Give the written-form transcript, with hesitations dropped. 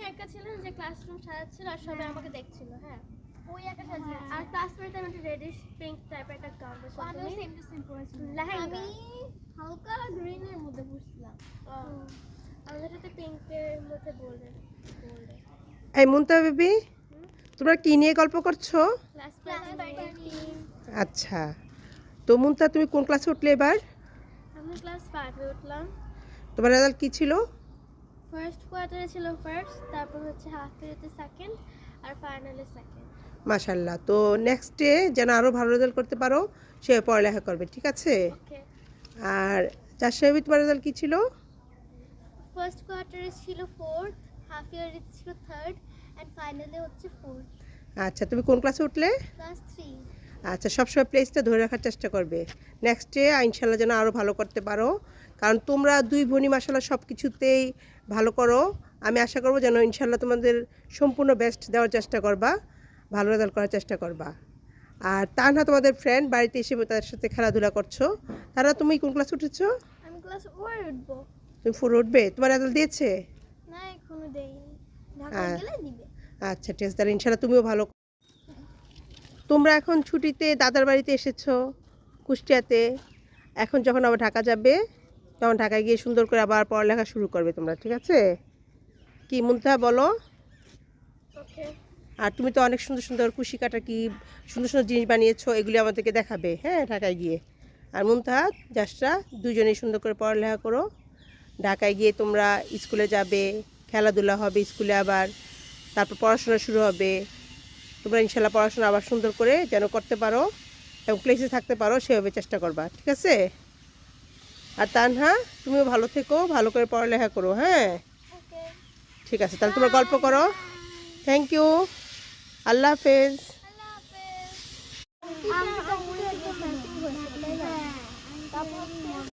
একা ছিলাম যে ক্লাসরুম সাজাচ্ছিল আর সবাই আমাকে দেখছিল। হ্যাঁ ওই একা সাজিয়ে আর ক্লাসমেটে আমি একটা রেডিশ পিঙ্ক টাইপের একটা গাউন পরেছি। আমি সেম টু সেম পরেছি লেহেঙ্গা। আমি হালকা গ্রিনের মধ্যে পরছিলাম। আমাদের সাথে পিঙ্কের মধ্যে গোল্ডেন গোল্ডেন। এই মুনতা বেবি, তোমরা কি নিয়ে গল্প করছো? ক্লাস আচ্ছা, তো মুনতা তুমি কোন ক্লাসে উঠলে এবার? আমি ক্লাস 5 এ উঠলাম। তোমার রেজাল্ট কি ছিল? ফার্স্ট কোয়ার্টারে ছিল ফার্স্ট, তারপর হচ্ছে হাফ ইয়ারেতে সেকেন্ড আর ফাইনালে সেকেন্ড। মাশাআল্লাহ। তো নেক্সট ডে যেন আরো ভালো রেজাল্ট করতে পারো সে পড়ালেখা করবে, ঠিক আছে? ওকে। আর জাশাবি, তোমার রেজাল্ট কি ছিল? ফার্স্ট কোয়ার্টারে ছিল 4th, হাফ ইয়ারে ছিল 3rd এন্ড ফাইনালে হচ্ছে 4th। আচ্ছা, তুমি কোন ক্লাসে উঠলে? ক্লাস 3। আচ্ছা, সবসময় প্লেসটা ধরে রাখার চেষ্টা করবে। নেক্সট ডে ইনশাল্লাহ যেন আরও ভালো করতে পারো, কারণ তোমরা দুই বোনই মাশাআল্লাহ সব কিছুতেই ভালো করো। আমি আশা করবো যেন ইনশাল্লাহ তোমাদের সম্পূর্ণ বেস্ট দেওয়ার চেষ্টা করবা, ভালো রেজাল্ট করার চেষ্টা করবা। আর তানহা তোমাদের ফ্রেন্ড, বাড়িতে এসে তাদের সাথে খেলাধুলা করছো। তারা, তুমি কোন ক্লাস উঠেছো? আমি ক্লাস 4 উঠবো। তুমি 4 উঠবে? তোমার রেজাল্ট দিয়েছে? না এখনো দেইনি, ঢাকায় গেলে দিবে। আচ্ছা ঠিক আছে, তাহলে ইনশাল্লাহ তুমিও ভালো। তোমরা এখন ছুটিতে দাদার বাড়িতে এসেছো কুষ্টিয়াতে, এখন যখন আবার ঢাকা যাবে তখন ঢাকায় গিয়ে সুন্দর করে আবার পড়ালেখা শুরু করবে তোমরা, ঠিক আছে? কি মুনতাহা বলো? ওকে। আর তুমি তো অনেক সুন্দর সুন্দর কুশি কাটা কি সুন্দর সুন্দর জিনিস বানিয়েছো, এগুলি আমাদেরকে দেখাবে, হ্যাঁ, ঢাকায় গিয়ে। আর মুনতাহা জাসরা দুজনেই সুন্দর করে পড়ালেখা করো। ঢাকায় গিয়ে তোমরা স্কুলে যাবে, খেলাধুলা হবে স্কুলে, আবার তারপর পড়াশোনা শুরু হবে। তোমরা ইনশাল্লাহ পড়াশোনা আবার সুন্দর করে যেন করতে পারো এবং প্লেসে থাকতে পারো সেভাবে চেষ্টা করবা, ঠিক আছে? আর তানহা, তুমিও ভালো থেকো, ভালো করে পড়ালেখা করো, হ্যাঁ? ওকে। ঠিক আছে, তাহলে তোমরা গল্প করো। থ্যাংক ইউ, আল্লাহ হাফেজ। আল্লাহ হাফেজ।